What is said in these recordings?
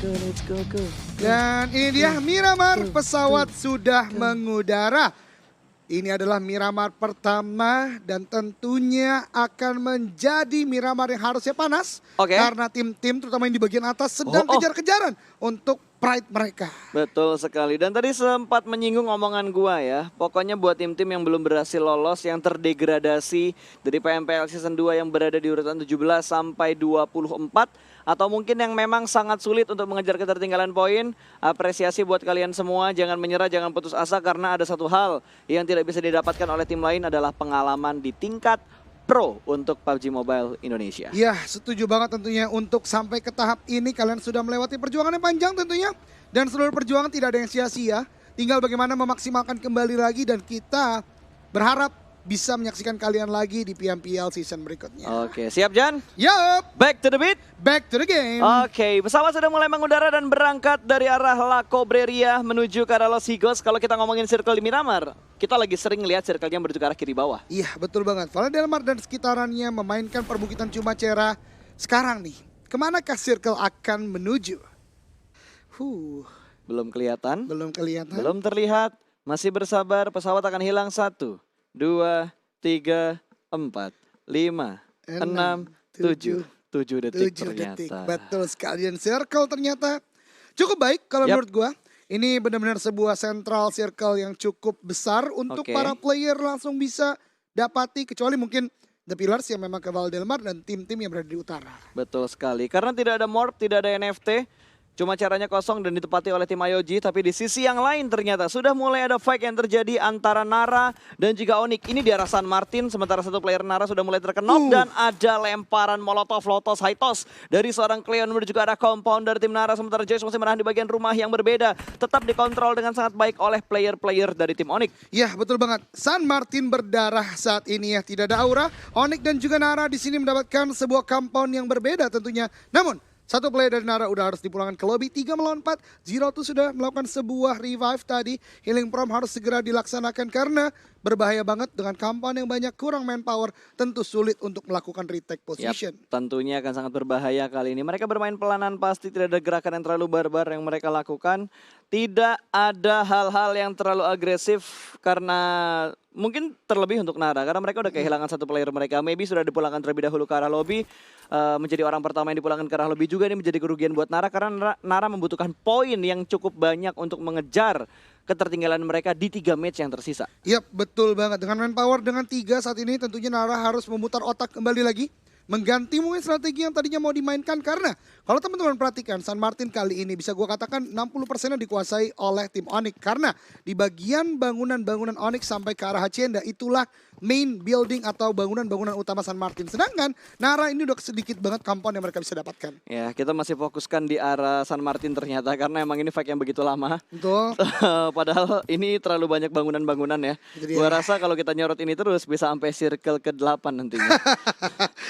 go. Dan ini dia Miramar, pesawat sudah mengudara. Ini adalah Miramar pertama dan tentunya akan menjadi Miramar yang harusnya panas. Oke. Karena tim-tim terutama yang di bagian atas sedang kejar-kejaran untuk pride mereka. Betul sekali. Dan tadi sempat menyinggung omongan gua ya. Pokoknya buat tim-tim yang belum berhasil lolos, yang terdegradasi dari PMPL Season 2 yang berada di urutan 17 sampai 24. Atau mungkin yang memang sangat sulit untuk mengejar ketertinggalan poin. Apresiasi buat kalian semua. Jangan menyerah, jangan putus asa karena ada satu hal yang tidak bisa didapatkan oleh tim lain adalah pengalaman di tingkat pro untuk PUBG Mobile Indonesia. Ya, setuju banget tentunya untuk sampai ke tahap ini kalian sudah melewati perjuangan yang panjang tentunya. Dan seluruh perjuangan tidak ada yang sia-sia. Tinggal bagaimana memaksimalkan kembali lagi dan kita berharap bisa menyaksikan kalian lagi di PMPL season berikutnya. Oke, siap Jan? Yup, Back to the beat. back to the game. Oke, pesawat sudah mulai mengudara dan berangkat dari arah La Cobreria menuju ke arah Los Higos. Kalau kita ngomongin circle di Miramar, kita lagi sering lihat circle-nya menuju ke arah kiri bawah. Iya, betul banget. Valle Del Mar dan sekitarannya memainkan perbukitan Cumacera. Sekarang nih, kemanakah circle akan menuju? Belum kelihatan, Belum kelihatan. belum terlihat. Masih bersabar, pesawat akan hilang 1, 2, 3, 4, 5, 6, 7. 7 detik 7 detik. ternyata. Betul sekali. Dan circle ternyata cukup baik kalau Yap. menurut gua. Ini benar-benar sebuah central circle yang cukup besar untuk Oke. para player langsung bisa dapati. Kecuali mungkin The Pillars yang memang ke Valle Del Mar dan tim-tim yang berada di utara. Betul sekali. Karena tidak ada morph, tidak ada NFT. Cuma caranya kosong dan ditepati oleh tim IOG. Tapi di sisi yang lain ternyata sudah mulai ada fight yang terjadi antara Nara dan juga Onyx. Ini di arah San Martin. Sementara satu player Nara sudah mulai terkenop. Dan ada lemparan molotov Lotos Haitos dari seorang Cleon menuju ke arah compound dari tim Nara. Sementara Joyce masih menahan di bagian rumah yang berbeda. Tetap dikontrol dengan sangat baik oleh player-player dari tim Onyx. Ya, betul banget. San Martin berdarah saat ini ya. Tidak ada aura. Onyx dan juga Nara di sini mendapatkan sebuah compound yang berbeda tentunya. Namun, satu player dari Nara udah harus dipulangkan ke lobby. 3 melawan 4. Zero tuh sudah melakukan sebuah revive tadi. Healing Prom harus segera dilaksanakan karena berbahaya banget dengan compound yang banyak, kurang manpower. Tentu sulit untuk melakukan retake position. Tentunya akan sangat berbahaya kali ini. Mereka bermain pelanan, pasti tidak ada gerakan yang terlalu barbar yang mereka lakukan. Tidak ada hal-hal yang terlalu agresif karena mungkin terlebih untuk Nara. Karena mereka udah kehilangan satu player mereka. Maybe sudah dipulangkan terlebih dahulu ke arah lobby. Menjadi orang pertama yang dipulangkan ke arah lobby juga ini menjadi kerugian buat Nara. Karena Nara membutuhkan poin yang cukup banyak untuk mengejar ketertinggalan mereka di 3 match yang tersisa. Yap, betul banget. Dengan manpower dengan 3 saat ini tentunya Nara harus memutar otak kembali lagi. Mengganti mungkin strategi yang tadinya mau dimainkan karena kalau teman-teman perhatikan San Martin kali ini bisa gua katakan 60% dikuasai oleh tim Onyx karena di bagian bangunan-bangunan Onyx sampai ke arah Hacienda itulah main building atau bangunan-bangunan utama San Martin. Sedangkan Nara ini udah sedikit banget compound yang mereka bisa dapatkan. Ya, kita masih fokuskan di arah San Martin ternyata karena emang ini fight yang begitu lama. Betul. Padahal ini terlalu banyak bangunan-bangunan ya. Itu dia. Gua rasa kalau kita nyorot ini terus bisa sampai circle ke-8 nantinya.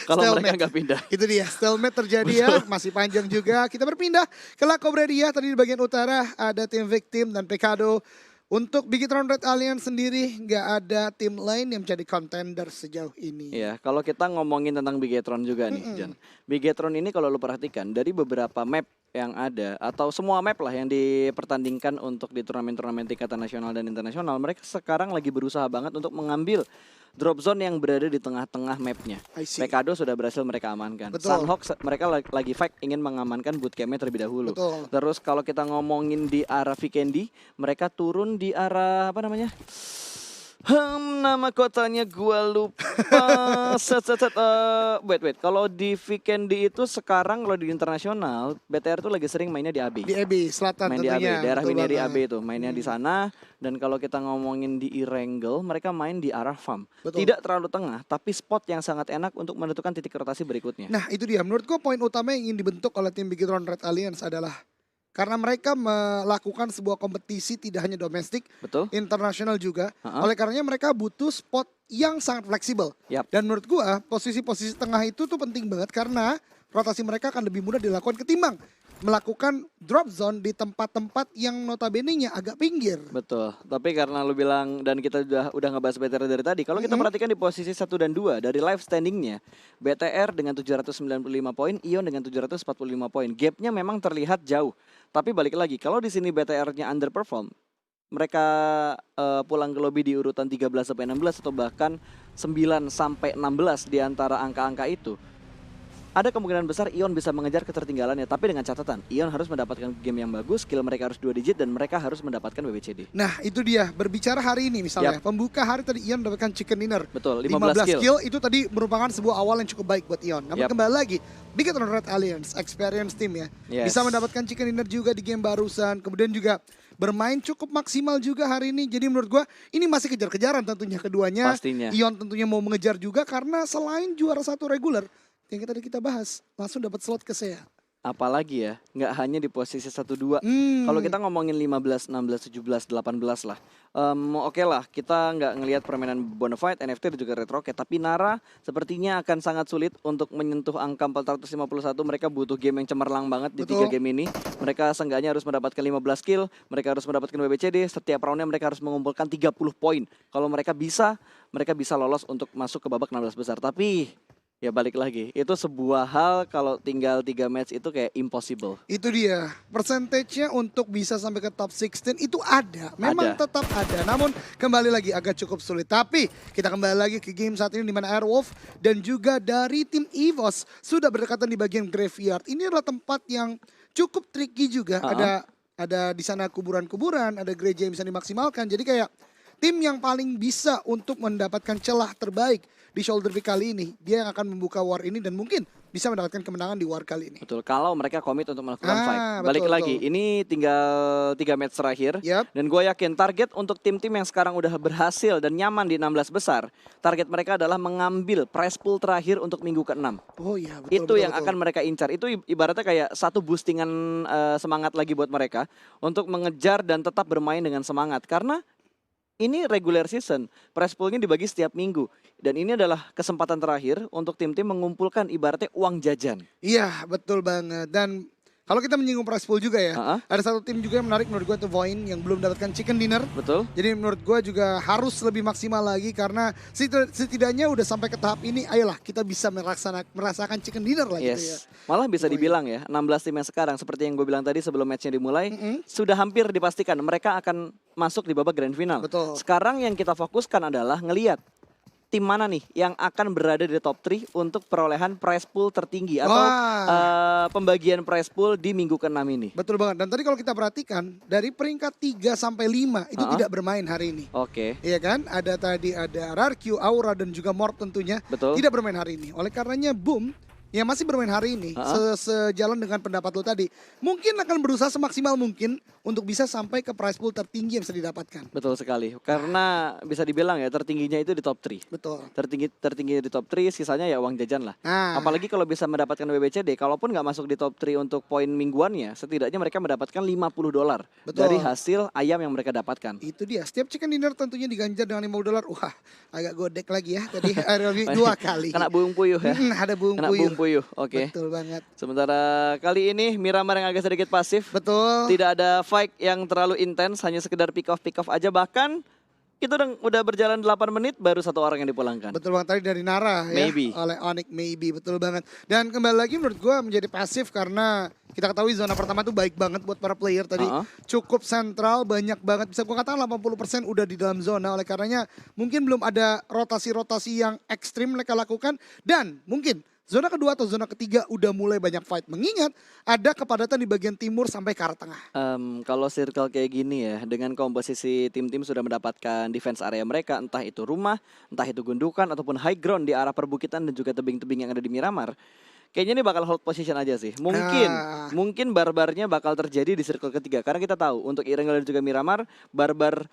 Kalau mereka nggak pindah. Itu dia, stalemate terjadi ya, masih panjang juga. Kita berpindah ke La Cobreria, tadi di bagian utara ada tim Victim dan Pecado. Untuk Bigetron Red Alliance sendiri nggak ada tim lain yang menjadi contender sejauh ini. Iya, kalau kita ngomongin tentang Bigetron juga nih, Jan. Bigetron ini kalau lu perhatikan dari beberapa map yang ada atau semua map lah yang dipertandingkan untuk di turnamen-turnamen tingkatan nasional dan internasional, mereka sekarang lagi berusaha banget untuk mengambil drop zone yang berada di tengah-tengah mapnya. I see. Pecado sudah berhasil mereka amankan. Betul. Sunhawk mereka lagi fight ingin mengamankan bootcampnya terlebih dahulu. Betul. Terus kalau kita ngomongin di arah Vikendi, mereka turun di arah apa namanya? Nama kotanya gua lupa. Wait. Kalau di Vikendi itu sekarang kalau di internasional, BTR tuh lagi sering mainnya di AB. Di EB Selatan Main di AB, tentunya. daerah Betul Wineri banget. AB itu mainnya di sana. Dan kalau kita ngomongin di Irengel, mereka main di arah farm. Betul. Tidak terlalu tengah, tapi spot yang sangat enak untuk menentukan titik rotasi berikutnya. Nah itu dia, menurut gua poin utama yang ingin dibentuk oleh tim Bigetron Red Alliance adalah karena mereka melakukan sebuah kompetisi tidak hanya domestik, Betul? internasional juga. Uh-uh. Oleh karenanya mereka butuh spot yang sangat fleksibel. Yap. Dan menurut gua posisi-posisi tengah itu tuh penting banget karena rotasi mereka akan lebih mudah dilakukan ketimbang melakukan drop zone di tempat-tempat yang notabene-nya agak pinggir. Betul, tapi karena lu bilang dan kita udah ngebahas BTR dari tadi, kalau kita perhatikan di posisi 1 dan 2 dari live standingnya, BTR dengan 795 poin, Ion dengan 745 poin. Gapnya memang terlihat jauh, tapi balik lagi, kalau di sini BTR-nya underperform, mereka pulang ke lobby di urutan 13 sampai 16 atau bahkan 9 sampai 16 di antara angka-angka itu. Ada kemungkinan besar Ion bisa mengejar ketertinggalannya, tapi dengan catatan Ion harus mendapatkan game yang bagus, skill mereka harus 2 digit dan mereka harus mendapatkan WBCD. Nah itu dia, berbicara hari ini misalnya, pembuka hari tadi Ion mendapatkan chicken dinner. Betul, 15 kill itu tadi merupakan sebuah awal yang cukup baik buat Ion. Namun kembali lagi, Bigetron Red Alliance, experience team ya, bisa mendapatkan chicken dinner juga di game barusan, kemudian juga bermain cukup maksimal juga hari ini. Jadi menurut gua ini masih kejar-kejaran tentunya keduanya. Pastinya. Ion tentunya mau mengejar juga karena selain juara 1 reguler yang tadi kita bahas, langsung dapat slot ke SEA. Apalagi ya, nggak hanya di posisi 1-2. Kalau kita ngomongin 15, 16, 17, 18 lah. Oke lah, kita nggak ngelihat permainan Bonafide, NFT dan juga Red Rocket. Tapi Nara sepertinya akan sangat sulit untuk menyentuh angka 451. Mereka butuh game yang cemerlang banget di 3 game ini. Mereka seenggaknya harus mendapatkan 15 kill, mereka harus mendapatkan WBCD. Setiap roundnya mereka harus mengumpulkan 30 poin. Kalau mereka bisa lolos untuk masuk ke babak 16 besar. Tapi ya balik lagi, itu sebuah hal kalau tinggal 3 match itu kayak impossible. Itu dia, persentasenya untuk bisa sampai ke top 16 itu ada, memang tetap ada. Namun kembali lagi agak cukup sulit. Tapi kita kembali lagi ke game saat ini di mana Airwolf dan juga dari tim EVOS sudah berdekatan di bagian graveyard. Ini adalah tempat yang cukup tricky juga. Ada di sana kuburan-kuburan, ada gereja yang bisa dimaksimalkan. Jadi kayak tim yang paling bisa untuk mendapatkan celah terbaik di shoulder pick kali ini, dia yang akan membuka war ini dan mungkin bisa mendapatkan kemenangan di war kali ini. Betul, kalau mereka komit untuk melakukan fight. Balik lagi, ini tinggal 3 match terakhir. Dan gue yakin target untuk tim-tim yang sekarang udah berhasil dan nyaman di 16 besar, target mereka adalah mengambil prize pool terakhir untuk minggu ke-6. Oh iya, betul. Itu yang akan mereka incar. Itu ibaratnya kayak satu boostingan semangat lagi buat mereka untuk mengejar dan tetap bermain dengan semangat. Karena ini regular season, prize poolnya dibagi setiap minggu. Dan ini adalah kesempatan terakhir untuk tim-tim mengumpulkan ibaratnya uang jajan. Iya, betul banget. Dan kalau kita menyinggung prize pool juga ya, ada satu tim juga yang menarik menurut gue, itu Void yang belum mendapatkan chicken dinner. Betul. Jadi menurut gue juga harus lebih maksimal lagi karena setidaknya udah sampai ke tahap ini, ayolah kita bisa merasakan chicken dinner lah gitu ya. Malah bisa dibilang ya, 16 tim yang sekarang seperti yang gue bilang tadi sebelum matchnya dimulai, sudah hampir dipastikan mereka akan masuk di babak grand final. Betul. Sekarang yang kita fokuskan adalah ngelihat tim mana nih yang akan berada di top 3 untuk perolehan prize pool tertinggi atau pembagian prize pool di minggu ke-6 ini. Betul banget. Dan tadi kalau kita perhatikan dari peringkat 3 sampai 5 itu tidak bermain hari ini. Oke. Iya kan? Ada Rarq, Aura dan juga Morp tentunya. Betul. Tidak bermain hari ini. Oleh karenanya Boom yang masih bermain hari ini, sejalan dengan pendapat lo tadi, mungkin akan berusaha semaksimal mungkin untuk bisa sampai ke prize pool tertinggi yang bisa didapatkan. Betul sekali, karena bisa dibilang ya tertingginya itu di top 3. Betul. Tertinggi di top 3, sisanya ya uang jajan lah. Apalagi kalau bisa mendapatkan WBCD, kalaupun nggak masuk di top 3 untuk poin mingguannya, setidaknya mereka mendapatkan $50 dari hasil ayam yang mereka dapatkan. Itu dia, setiap chicken dinner tentunya diganjar dengan $50. Wah, agak godek lagi ya tadi RLB 2 kali. Kena buung puyuh ya. Ada buung puyuh. Oke. Betul banget. Sementara kali ini Miramar yang agak sedikit pasif. Betul. Tidak ada fight yang terlalu intens, hanya sekedar pick off aja. Bahkan kita udah berjalan 8 menit baru 1 orang yang dipulangkan. Betul banget, tadi dari Nara ya. Oleh Onyx Maybe, betul banget. Dan kembali lagi menurut gue menjadi pasif karena kita ketahui zona pertama tuh baik banget buat para player tadi. Cukup sentral, banyak banget. Bisa gue katakan 80% udah di dalam zona. Oleh karenanya mungkin belum ada rotasi-rotasi yang ekstrim mereka lakukan. Dan mungkin zona kedua atau zona ketiga udah mulai banyak fight. Mengingat ada kepadatan di bagian timur sampai ke arah tengah. Kalau circle kayak gini ya, dengan komposisi tim-tim sudah mendapatkan defense area mereka, entah itu rumah, entah itu gundukan, ataupun high ground di arah perbukitan dan juga tebing-tebing yang ada di Miramar. Kayaknya ini bakal hold position aja sih. Mungkin barbarnya bakal terjadi di circle ketiga. Karena kita tahu untuk Erangel dan juga Miramar, barbar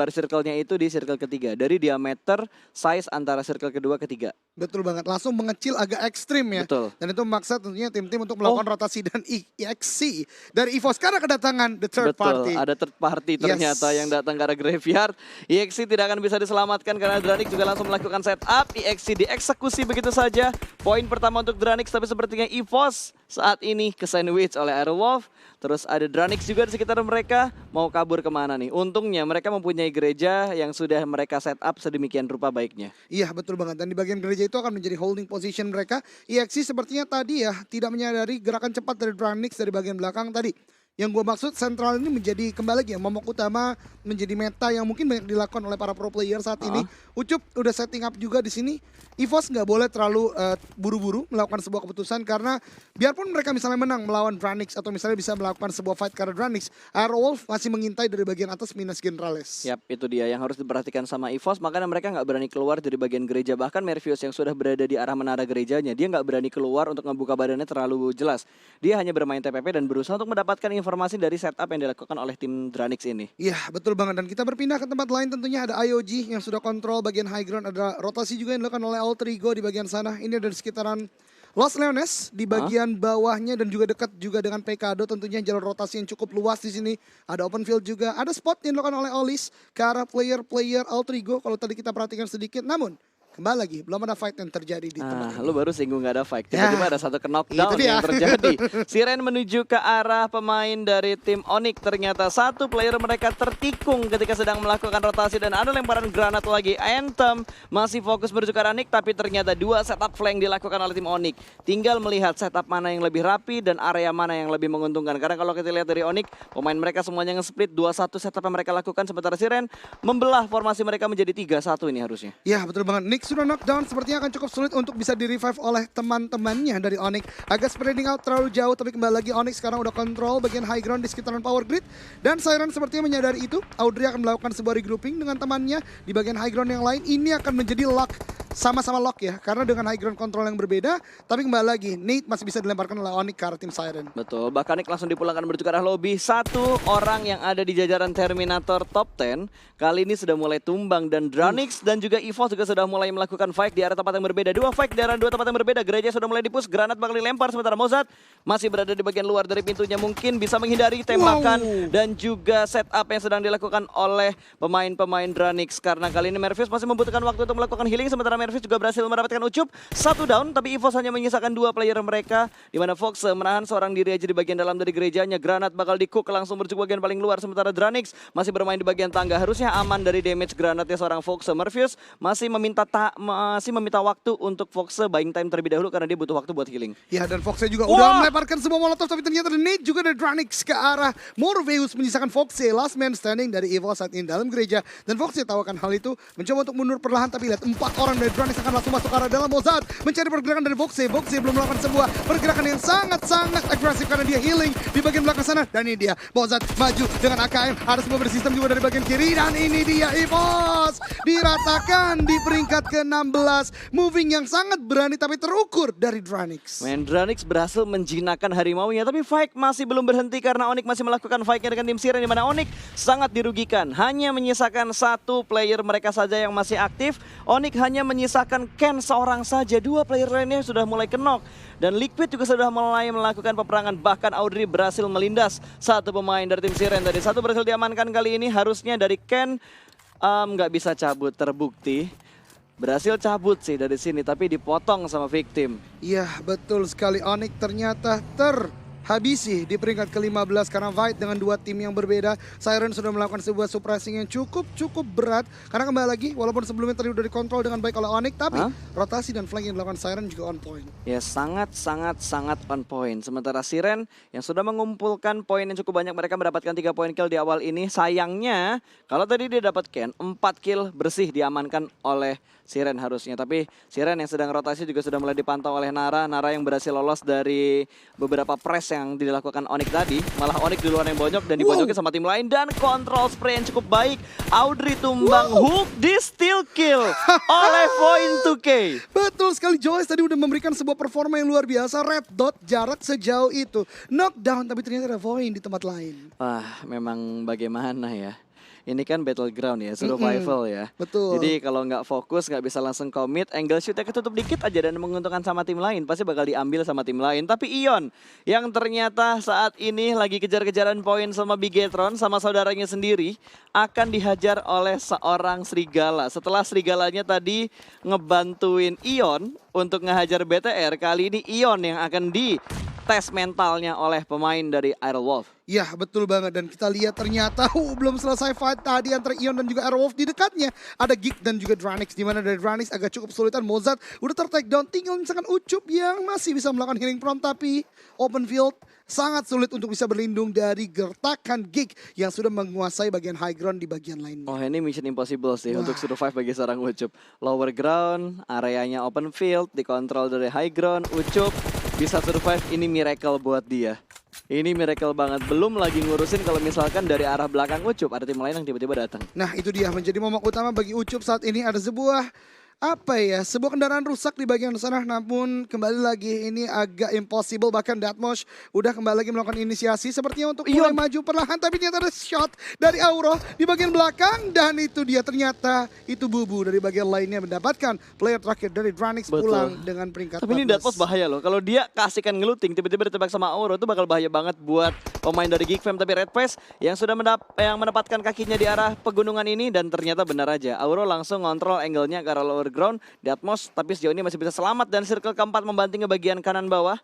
circle-nya itu di circle ketiga. Dari diameter size antara circle kedua ketiga. Betul banget, langsung mengecil agak ekstrim ya. Betul. Dan itu memaksa tentunya tim-tim untuk melakukan rotasi dan EXC dari EVOS karena kedatangan the third party. Ada third party ternyata yang datang ke arah graveyard. EXC tidak akan bisa diselamatkan karena Dranix juga langsung melakukan setup. EXC dieksekusi begitu saja. Poin pertama untuk Dranix, tapi sepertinya EVOS saat ini ke-sandwich oleh Aerowolf. Terus ada Dranix juga di sekitar mereka, mau kabur kemana nih? Untungnya mereka mempunyai gereja yang sudah mereka setup sedemikian rupa baiknya. Iya betul banget, dan di bagian gereja itu akan menjadi holding position mereka. EXC sepertinya tadi ya tidak menyadari gerakan cepat dari Dranix dari bagian belakang tadi. Yang gue maksud sentral ini menjadi kembali lagi ya momok utama, menjadi meta yang mungkin banyak dilakukan oleh para pro player saat ini. Ucup udah setting up juga di sini. EVOS nggak boleh terlalu buru-buru melakukan sebuah keputusan karena biarpun mereka misalnya menang melawan Dranix atau misalnya bisa melakukan sebuah fight karena Dranix, Aerowolf masih mengintai dari bagian atas minus Generales. Yap, itu dia yang harus diperhatikan sama EVOS, makanya mereka nggak berani keluar dari bagian gereja. Bahkan Mervius yang sudah berada di arah menara gerejanya, dia nggak berani keluar untuk ngebuka badannya terlalu jelas. Dia hanya bermain TPP dan berusaha untuk mendapatkan informasi dari setup yang dilakukan oleh tim Dranix ini. Iya betul banget, dan kita berpindah ke tempat lain tentunya ada IOG yang sudah kontrol bagian high ground. Ada rotasi juga yang dilakukan oleh Alterigo di bagian sana. Ini ada di sekitaran Los Leones di bagian bawahnya dan juga dekat juga dengan Pekado, tentunya jalur rotasi yang cukup luas di sini. Ada open field juga, ada spot yang dilakukan oleh Olis ke arah player-player Alterigo kalau tadi kita perhatikan sedikit. Namun kembali lagi belum ada fight yang terjadi di tempat ini. Lu baru singgung gak ada fight, tiba-tiba ada satu knockdown yang terjadi. Siren menuju ke arah pemain dari tim Onyx, ternyata satu player mereka tertikung ketika sedang melakukan rotasi dan ada lemparan granat lagi. Anthem masih fokus menuju ke arah Nick, tapi ternyata dua setup flank dilakukan oleh tim Onyx. Tinggal melihat setup mana yang lebih rapi dan area mana yang lebih menguntungkan. Karena kalau kita lihat dari Onyx, pemain mereka semuanya nge-split 2-1 setup yang mereka lakukan, sementara Siren membelah formasi mereka menjadi 3-1 ini harusnya. Ya betul banget, Nick sudah knockdown, sepertinya akan cukup sulit untuk bisa di-revive oleh teman-temannya dari Onyx. Agak spreading out terlalu jauh, tapi kembali lagi Onyx sekarang udah kontrol bagian high ground di sekitaran power grid. Dan Siren sepertinya menyadari itu. Audrey akan melakukan sebuah regrouping dengan temannya di bagian high ground yang lain. Ini akan menjadi lock, sama-sama lock ya, karena dengan high ground control yang berbeda. Tapi kembali lagi, Nate masih bisa dilemparkan oleh Onyx ke arah tim Siren. Betul, bahkan Nick langsung dipulangkan menuju ke arah lobby. Satu orang yang ada di jajaran Terminator top 10 kali ini sudah mulai tumbang, dan Dranix dan juga EVOS juga sudah mulai melakukan fight di arah tempat yang berbeda. Dua fight di arah dua tempat yang berbeda. Gereja sudah mulai dipus, granat bakal dilempar, sementara Mozart masih berada di bagian luar dari pintunya, mungkin bisa menghindari tembakan dan juga setup yang sedang dilakukan oleh pemain-pemain Dranix. Karena kali ini Mervius masih membutuhkan waktu untuk melakukan healing, sementara Mervius juga berhasil mendapatkan Ucup. Satu down, tapi EVOS hanya menyisakan dua player mereka, di mana Fox menahan seorang diri aja di bagian dalam dari gerejanya. Granat bakal di-cook langsung menuju bagian paling luar, sementara Dranix masih bermain di bagian tangga. Harusnya aman dari damage granatnya seorang Fox. Mervius masih meminta waktu untuk Fox buying time terlebih dahulu karena dia butuh waktu buat healing. Ya, dan Foxnya juga udah melemparkan sebuah molotov, tapi ternyata ada nade juga dari Dranix ke arah Morpheus, menyisakan Foxy last man standing dari EVOS saat ini dalam gereja. Dan Foxy tahu akan hal itu, mencoba untuk mundur perlahan, tapi lihat 4 orang dari Dranix akan langsung masuk ke arah dalam Mozart, mencari pergerakan dari Foxy. Foxy belum melakukan sebuah pergerakan yang sangat-sangat agresif karena dia healing di bagian belakang sana. Dan ini dia Mozart maju dengan AKM, harus berbeda sistem juga dari bagian kiri, dan ini dia EVOS diratakan di peringkat ke-16. Moving yang sangat berani tapi terukur dari Dranix. Dranix berhasil menjinakkan harimaunya, tapi fight masih belum berhenti karena Onyx masih melakukan fight-nya dengan tim Siren, di mana Onyx sangat dirugikan. Hanya menyisakan satu player mereka saja yang masih aktif. Onyx hanya menyisakan Ken seorang saja. Dua player lainnya sudah mulai knock. Dan Liquid juga sudah mulai melakukan peperangan. Bahkan Audrey berhasil melindas satu pemain dari tim Siren. Tadi satu berhasil diamankan kali ini. Harusnya dari Ken nggak bisa cabut, terbukti. Berhasil cabut sih dari sini, tapi dipotong sama victim. Iya betul sekali, Onyx ternyata terhabisi di peringkat ke-15 karena fight dengan dua tim yang berbeda. Siren sudah melakukan sebuah suppressing yang cukup berat. Karena kembali lagi, walaupun sebelumnya tadi udah dikontrol dengan baik oleh Onyx, tapi rotasi dan flank yang dilakukan Siren juga on point. Ya sangat on point. Sementara Siren yang sudah mengumpulkan poin yang cukup banyak, mereka mendapatkan 3 poin kill di awal ini. Sayangnya kalau tadi dia dapat Ken, 4 kill bersih diamankan oleh Siren harusnya. Tapi Siren yang sedang rotasi juga sudah mulai dipantau oleh Nara. Nara yang berhasil lolos dari beberapa press yang dilakukan Onyx tadi. Malah Onyx duluan yang bonyok dan dibonyokin sama tim lain. Dan kontrol spray yang cukup baik. Audrey tumbang, hook di steal kill oleh Point 2K. Betul sekali, Joyce tadi udah memberikan sebuah performa yang luar biasa. Red dot jarak sejauh itu. Knockdown, tapi ternyata ada Void di tempat lain. Wah, memang bagaimana ya. ini kan battleground ya, survival ya. Betul. Jadi kalau nggak fokus, nggak bisa langsung commit, angle shootnya ketutup dikit aja dan menguntungkan sama tim lain, pasti bakal diambil sama tim lain. Tapi Ion yang ternyata saat ini lagi kejar-kejaran poin sama Bigetron, sama saudaranya sendiri, akan dihajar oleh seorang Serigala. Setelah Serigalanya tadi ngebantuin Ion untuk ngehajar BTR, kali ini Ion yang akan dites mentalnya oleh pemain dari Airwolf. Ya betul banget, dan kita lihat ternyata belum selesai fight tadi antara Ion dan juga Airwolf. Di dekatnya ada Geek dan juga Dranix, di mana dari Dranix agak cukup kesulitan. Mozart udah ter-take down, tinggal misalkan Ucup yang masih bisa melakukan healing prompt, tapi open field sangat sulit untuk bisa berlindung dari gertakan Geek yang sudah menguasai bagian high ground di bagian lainnya. Oh, ini mission impossible sih Wah. untuk survive bagi seorang Ucup. Lower ground, areanya open field, dikontrol dari high ground, Ucup bisa survive, ini miracle buat dia. Ini miracle banget, belum lagi ngurusin kalau misalkan dari arah belakang Ucup ada tim lain yang tiba-tiba datang. Nah itu dia menjadi momok utama bagi Ucup saat ini. Ada sebuah kendaraan rusak di bagian sana, namun kembali lagi ini agak impossible. Bahkan Datmosh udah kembali lagi melakukan inisiasi sepertinya untuk mulai maju perlahan, tapi ternyata ada shot dari Auro di bagian belakang, dan itu dia ternyata itu Bubu dari bagian lainnya mendapatkan player terakhir dari Dranix pulang dengan peringkat 14. Tapi ini Datmosh bahaya loh, kalau dia kasihkan ngeluting tiba-tiba ditebak sama Auro itu bakal bahaya banget buat pemain dari Geek Fam. Tapi Red Face yang sudah menempatkan kakinya di arah pegunungan ini, dan ternyata benar aja Auro langsung ngontrol angle-nya ke arah lower ground. Datmosh tapi sejauh ini masih bisa selamat, dan circle keempat membanting ke bagian kanan bawah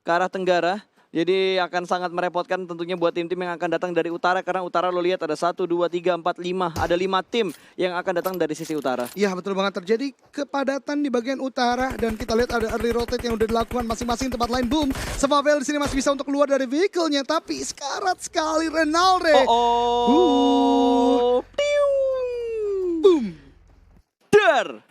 ke arah tenggara. Jadi akan sangat merepotkan tentunya buat tim-tim yang akan datang dari utara, karena utara lo lihat ada 1, 2, 3, 4, 5. Ada 5 tim yang akan datang dari sisi utara. Iya betul banget, terjadi kepadatan di bagian utara, dan kita lihat ada early rotate yang udah dilakukan masing-masing tempat lain. Boom, Sepavel di sini masih bisa untuk keluar dari vehicle-nya, tapi sekarat sekali Renalre. Boom. Dar.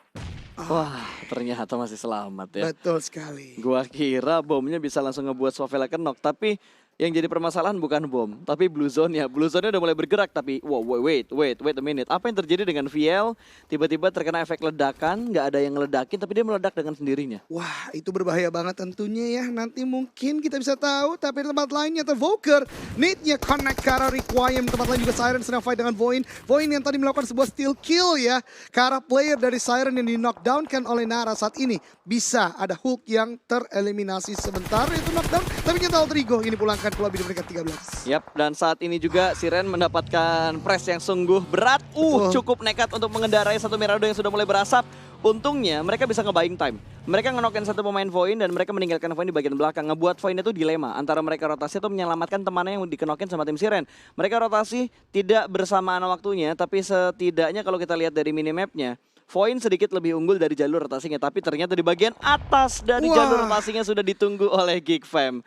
Wah, ternyata masih selamat ya. Betul sekali. Gua kira bomnya bisa langsung ngebuat Sofela knock, tapi yang jadi permasalahan bukan bom, tapi blue zone-nya. Blue zone-nya udah mulai bergerak, tapi wow, wait a minute. Apa yang terjadi dengan VL? Tiba-tiba terkena efek ledakan, nggak ada yang ngeledakin, tapi dia meledak dengan sendirinya. Wah, itu berbahaya banget tentunya ya. Nanti mungkin kita bisa tahu, tapi di tempat lainnya Voker need-nya connect ke arah Requiem. Tempat lain juga Siren sedang fight dengan Voin. Voin yang tadi melakukan sebuah steal kill ya ke arah player dari Siren yang di-knockdown oleh Nara. Saat ini bisa ada Hulk yang tereliminasi sebentar, itu knockdown, tapi kita Trigo ini pulangkan ke lobby di peringkat 13. Yap, dan saat ini juga Siren mendapatkan press yang sungguh berat. Cukup nekat untuk mengendarai satu Mirado yang sudah mulai berasap. Untungnya mereka bisa nge-buying time. Mereka ngenokin satu pemain Voin dan mereka meninggalkan Voin di bagian belakang. Ngebuat Voin itu dilema antara mereka rotasi atau menyelamatkan temannya yang dikenokin sama tim Siren. Mereka rotasi tidak bersamaan waktunya, tapi setidaknya kalau kita lihat dari minimapnya, Voin sedikit lebih unggul dari jalur rotasinya. Tapi ternyata di bagian atas dari jalur rotasinya sudah ditunggu oleh Geek Fam.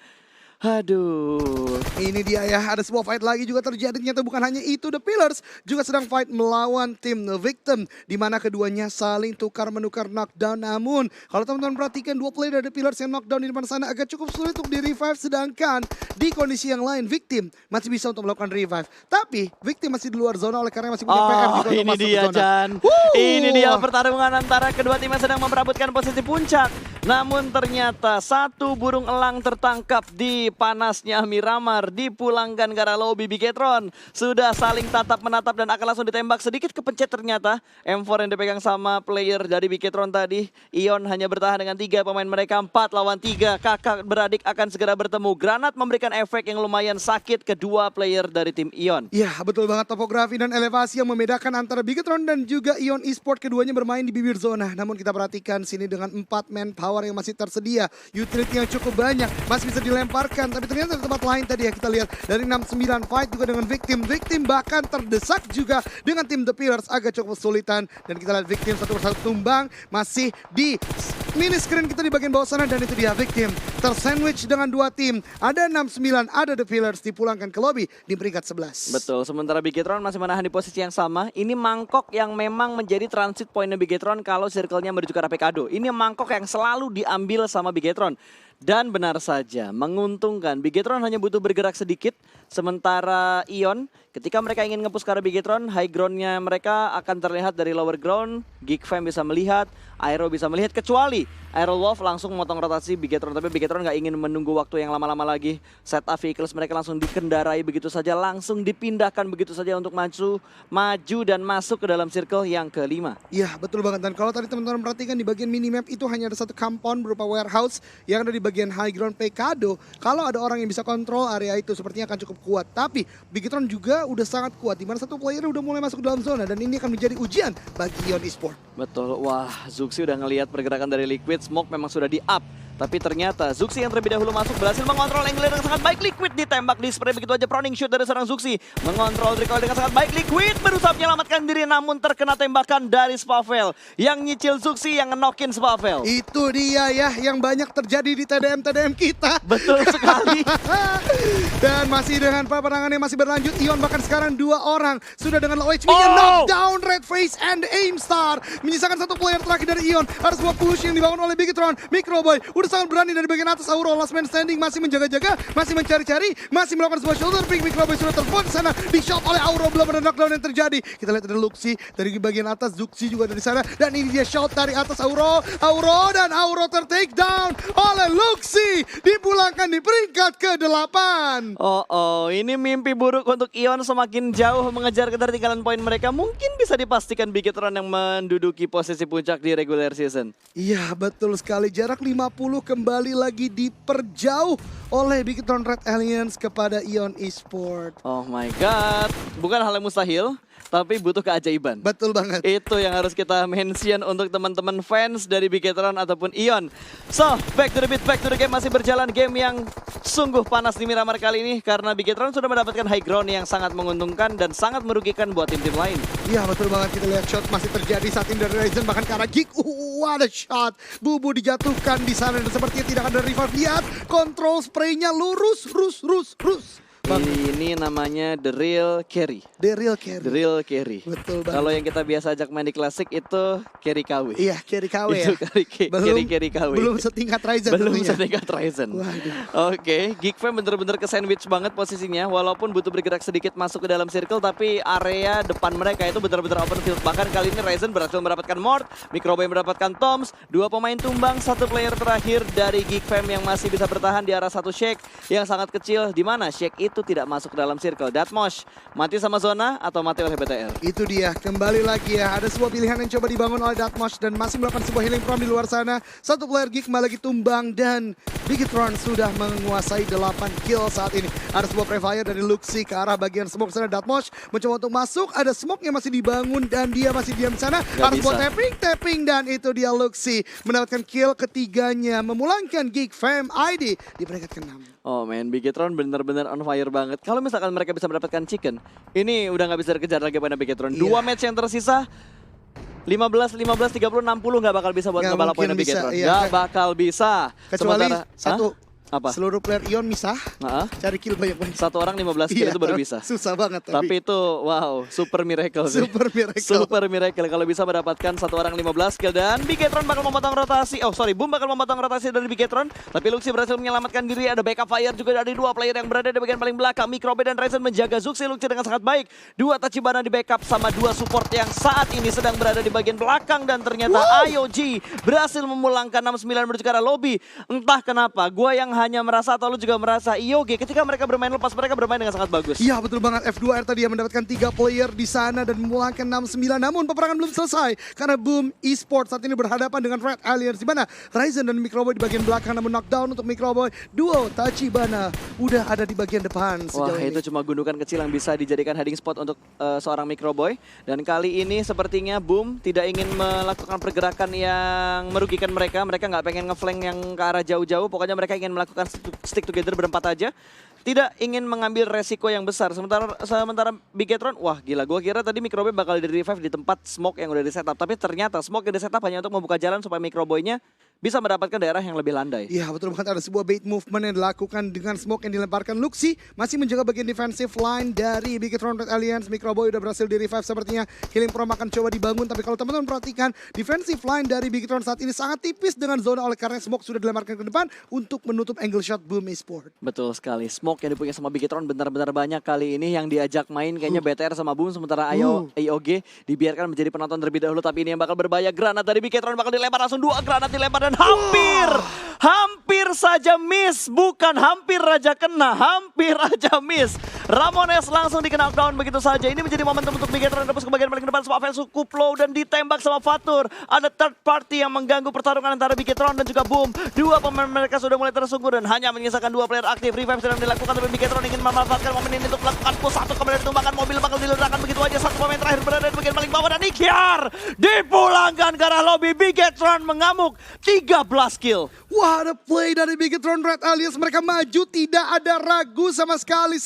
Aduh. Ini dia ya, ada sebuah fight lagi juga terjadi. Ternyata bukan hanya itu, The Pillars juga sedang fight melawan tim The Victim, di mana keduanya saling tukar-menukar knockdown. Namun kalau teman-teman perhatikan, dua player dari The Pillars yang knockdown di depan sana agak cukup sulit untuk di-revive. Sedangkan di kondisi yang lain, Victim masih bisa untuk melakukan revive. Tapi Victim masih di luar zona oleh karena masih punya PR juga untuk masuk ke zona. Jan. Ini dia pertarungan antara kedua tim yang sedang memperebutkan posisi puncak. Namun ternyata satu burung elang tertangkap di panasnya Miramar, dipulangkan ke arah lobby Bigetron. Sudah saling tatap-menatap dan akan langsung ditembak. Sedikit kepencet ternyata. M4 yang dipegang sama player dari Bigetron tadi. Ion hanya bertahan dengan 3 pemain mereka, 4 lawan 3. Kakak beradik akan segera bertemu. Granat memberikan efek yang lumayan sakit kedua player dari tim Ion. Ya betul banget, topografi dan elevasi yang membedakan antara Bigetron dan juga Ion Esport. Keduanya bermain di bibir zona. Namun kita perhatikan sini dengan 4 manpower yang masih tersedia. Utility yang cukup banyak. Masih bisa dilemparkan. Tapi ternyata di tempat lain tadi ya kita lihat dari 6-9 fight juga dengan Victim. Victim bahkan terdesak juga dengan tim The Pillars, agak cukup kesulitan. Dan kita lihat Victim satu persatu tumbang. Masih di mini screen kita di bagian bawah sana, dan itu dia Victim tersandwich dengan 2 tim. Ada 6-9, ada The Pillars dipulangkan ke lobby di peringkat 11. Betul, sementara Bigetron masih menahan di posisi yang sama. Ini mangkok yang memang menjadi transit pointnya Bigetron kalau circle-nya menuju ke arah Pekado. Ini mangkok yang selalu diambil sama Bigetron. Dan benar saja, menguntungkan. Bigetron hanya butuh bergerak sedikit, sementara Ion ketika mereka ingin nge-push ke arah Bigetron, high ground-nya mereka akan terlihat dari lower ground. Geek Fam bisa melihat, Aero bisa melihat, kecuali Aero Wolf langsung memotong rotasi Bigetron. Tapi Bigetron nggak ingin menunggu waktu yang lama-lama lagi. Setup vehicles mereka langsung dikendarai begitu saja, langsung dipindahkan begitu saja untuk maju dan masuk ke dalam circle yang kelima. Iya betul banget, dan kalau tadi teman-teman perhatikan di bagian minimap itu hanya ada satu compound berupa warehouse yang ada di bagian high ground Pekado. Kalau ada orang yang bisa kontrol area itu sepertinya akan cukup kuat. Tapi Bigetron juga udah sangat kuat, dimana satu player udah mulai masuk dalam zona, dan ini akan menjadi ujian bagi Ion Esport. Betul, wah Zuxi udah ngelihat pergerakan dari Liquid, Smoke memang sudah di-up. Tapi ternyata Zuxi yang terlebih dahulu masuk berhasil mengontrol angle dengan sangat baik. Liquid ditembak di spray begitu aja, proning shoot dari seorang Zuxi. Mengontrol recoil dengan sangat baik. Liquid berusaha menyelamatkan diri namun terkena tembakan dari Spavel. Yang nyicil Zuxi, yang ngenokin Spavel. Itu dia ya yang banyak terjadi di TDM-TDM kita. Betul sekali. Dan masih dengan peperangan yang masih berlanjut, Ion bahkan sekarang 2 orang sudah dengan low HP-nya knockdown Red Face and Aimstar. Menyisakan satu player terakhir dari Ion. Ada sebuah push yang dibangun oleh Bigetron. Microboy udah sangat berani dari bagian atas. Auro last man standing masih menjaga-jaga, masih mencari-cari, masih melakukan sebuah shoulder pick. Microboy sudah terbuat di sana, di shot oleh Auro, belum ada knockdown yang terjadi. Kita lihat ada Luxi dari bagian atas, Zuxi juga dari sana, dan ini dia shot dari atas Auro, dan Auro ter-take down oleh Luxi, dipulangkan di peringkat ke-8. Ini mimpi buruk untuk Ion, semakin jauh mengejar ketertinggalan poin mereka. Mungkin bisa dipastikan Bigetron yang menduduki posisi puncak di regular season. Iya betul sekali, jarak 50 kembali lagi diperjauh oleh Bigetron Red Alliance kepada Ion Esport. Oh my god, bukan hal yang mustahil, tapi butuh keajaiban. Betul banget. Itu yang harus kita mention untuk teman-teman fans dari Bigetron ataupun Ion. So, back to the beat, back to the game. Masih berjalan game yang sungguh panas di Miramar kali ini karena Bigetron sudah mendapatkan high ground yang sangat menguntungkan dan sangat merugikan buat tim-tim lain. Iya betul banget, kita lihat shot masih terjadi saat ini dari Ryzen, bahkan ke arah Geek. Ada shot, Bubu dijatuhkan di sana dan sepertinya tidak ada revive. Lihat, kontrol spraynya lurus, rus. Ini namanya the real carry. The real carry. The real carry. Betul banget. Kalau yang kita biasa ajak main di klasik itu carry KW. Iya, carry KW ya. Itu carry KW. Belum setingkat Ryzen. Belum tentunya. setingkat Ryzen. Waduh. Oke, Geek Fam bener-bener ke sandwich banget posisinya. Walaupun butuh bergerak sedikit masuk ke dalam circle, tapi area depan mereka itu bener-bener open field. Bahkan kali ini Ryzen berhasil mendapatkan Mort, Microboy mendapatkan Toms, 2 pemain tumbang, 1 player terakhir dari Geek Fam yang masih bisa bertahan di arah satu Shake yang sangat kecil, di mana Shake itu tidak masuk ke dalam circle. Datmosh mati sama zona atau mati oleh BTR? Itu dia, kembali lagi ya. Ada sebuah pilihan yang coba dibangun oleh Datmosh dan masih melakukan sebuah healing from di luar sana. Satu player Geek kembali lagi tumbang dan Bigetron sudah menguasai 8 kill saat ini. Ada sebuah prefire dari Luxi ke arah bagian smoke sana. Datmosh mencoba untuk masuk, ada smoke yang masih dibangun dan dia masih diam di sana. Ada sebuah tapping dan itu dia Luxi mendapatkan kill ketiganya, memulangkan Geek Fam ID di peringkat ke-6. Oh man, Bigetron bener-bener on fire banget. Kalau misalkan mereka bisa mendapatkan chicken, ini udah nggak bisa dikejar lagi pada Bigetron. Iya. 2 match yang tersisa, 15, 30, 60 nggak bakal bisa buat Nggak ngebalap poinnya mungkin bisa, Bigetron. iya. Nggak bakal bisa. Kecuali satu, Apa? seluruh player Ion misah, cari kill banyak-banyak. 1 orang 15 kill Iya, itu baru bisa. Susah banget Tapi itu wow, super miracle sih. Super miracle. Super miracle kalau bisa mendapatkan 1 orang 15 kill dan Bigetron bakal memotong rotasi. Boom bakal memotong rotasi dari Bigetron, tapi Luxi berhasil menyelamatkan diri. Ada backup fire juga dari 2 player yang berada di bagian paling belakang. Microbe dan Ryzen menjaga Zuxi Luxi dengan sangat baik. 2 Tachibana di backup sama 2 support yang saat ini sedang berada di bagian belakang dan ternyata IOG berhasil memulangkan 69 menuju ke arah lobby. Entah kenapa, gua yang hanya merasa atau lu juga merasa IOG ketika mereka bermain lepas, mereka bermain dengan sangat bagus. Iya betul banget, F2R tadi yang mendapatkan 3 player di sana dan memulangkan 69. Namun peperangan belum selesai karena Boom Esports saat ini berhadapan dengan Red Alliance, di mana Ryzen dan Microboy di bagian belakang, namun knockdown untuk Microboy. Duo Tachibana udah ada di bagian depan sejauh Wah, ini. itu cuma gundukan kecil yang bisa dijadikan hiding spot untuk seorang Microboy. Dan kali ini sepertinya Boom tidak ingin melakukan pergerakan yang merugikan mereka. Mereka nggak pengen ngeflank yang ke arah jauh-jauh. Pokoknya mereka ingin melakukan stick together berempat aja. Tidak ingin mengambil resiko yang besar. Sementara Bigetron, wah gila, gua kira tadi Microboy bakal di revive di tempat smoke yang udah di setup. Tapi ternyata smoke yang di setup hanya untuk membuka jalan supaya Microboy-nya bisa mendapatkan daerah yang lebih landai. Iya betul banget, ada sebuah bait movement yang dilakukan dengan smoke yang dilemparkan. Luxi masih menjaga bagian defensive line dari Bigetron Red Alliance. Microboy udah berhasil di revive sepertinya. Healing Prom akan coba dibangun, tapi kalau teman-teman perhatikan defensive line dari Bigetron saat ini sangat tipis dengan zona oleh karena smoke sudah dilemparkan ke depan untuk menutup angle shot Boom Esport. Betul sekali, smoke yang dipunya sama Bigetron benar-benar banyak kali ini. Yang diajak main kayaknya BTR sama Boom, sementara IOG dibiarkan menjadi penonton terlebih dahulu. Tapi ini yang bakal berbahaya, granat dari Bigetron bakal dilempar, langsung 2 granat dilempar dan hampir saja miss. Bukan hampir aja kena, hampir aja miss. Ramones langsung di knockdown begitu saja. Ini menjadi momentum untuk Bigetron tembus ke bagian paling depan. Semua offense cukup low dan ditembak sama Fatur. Ada third party yang mengganggu pertarungan antara Bigetron dan juga Boom. Dua pemain mereka sudah mulai tersungkur dan hanya menyisakan 2 player aktif. Revive sedang dilakukan, tapi Bigetron ingin memanfaatkan momen ini untuk melakukan push. Satu kemudian ditumbakan, mobil bakal diledakan begitu aja. Satu pemain terakhir berada di bagian paling bawah dan Ikyar dipulangkan ke arah lobby. Bigetron mengamuk 13 kill. Wah, ada play dari Bigetron Red Alliance. Mereka maju, tidak ada ragu sama sekali.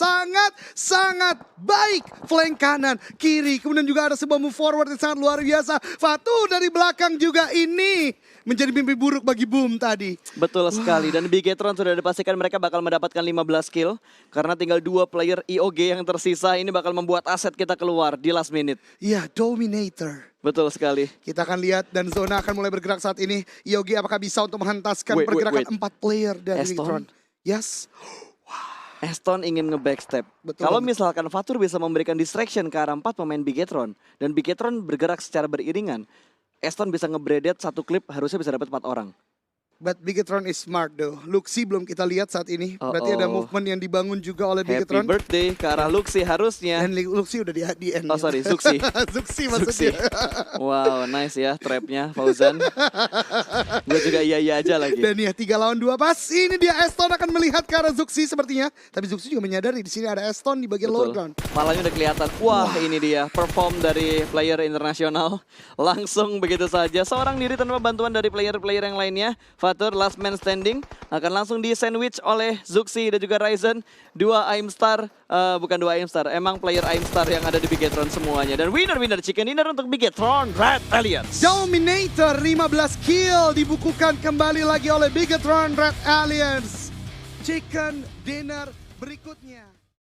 Sangat baik. Flank kanan, kiri. Kemudian juga ada sebuah move forward yang sangat luar biasa. Fatu dari belakang juga, ini menjadi mimpi buruk bagi Boom tadi. Betul sekali, dan Bigetron sudah dipastikan mereka bakal mendapatkan 15 kill. Karena tinggal 2 player IOG yang tersisa. Ini bakal membuat aset kita keluar di last minute. Iya, Dominator. Betul sekali. Kita akan lihat dan zona akan mulai bergerak saat ini. IOG apakah bisa untuk menghentaskan pergerakan 4 player dari Bigetron? Yes. Aston ingin nge-backstep. Betul. Kalau misalkan Fatur bisa memberikan distraction ke arah 4 pemain Bigetron dan Bigetron bergerak secara beriringan, Aston bisa nge-bradet satu klip, harusnya bisa dapat 4 orang. But Bigetron is smart though. Luxi belum kita lihat saat ini. Berarti ada movement yang dibangun juga oleh Bigetron. Happy birthday ke arah Luxi harusnya. Dan Luxi udah di end. Oh sorry, Zuxi. Zuxi maksudnya. Wow, nice ya trapnya Fauzan. Gue juga iya aja lagi. Dan ya 3 lawan 2 pas. Ini dia Aston akan melihat ke arah Zuxi sepertinya. Tapi Zuxi juga menyadari di sini ada Aston di bagian lower ground. Malahnya udah kelihatan. Wah, ini dia perform dari player internasional. Langsung begitu saja. Seorang diri tanpa bantuan dari player-player yang lainnya. Fatur last man standing akan langsung di sandwich oleh Zuxi dan juga Ryzen. 2 Aimstar, bukan 2 Aimstar, emang player Aimstar yang ada di Bigetron semuanya. Dan winner chicken dinner untuk Bigetron Red Alliance. Dominator 15 kill dibukukan kembali lagi oleh Bigetron Red Alliance. Chicken dinner berikutnya.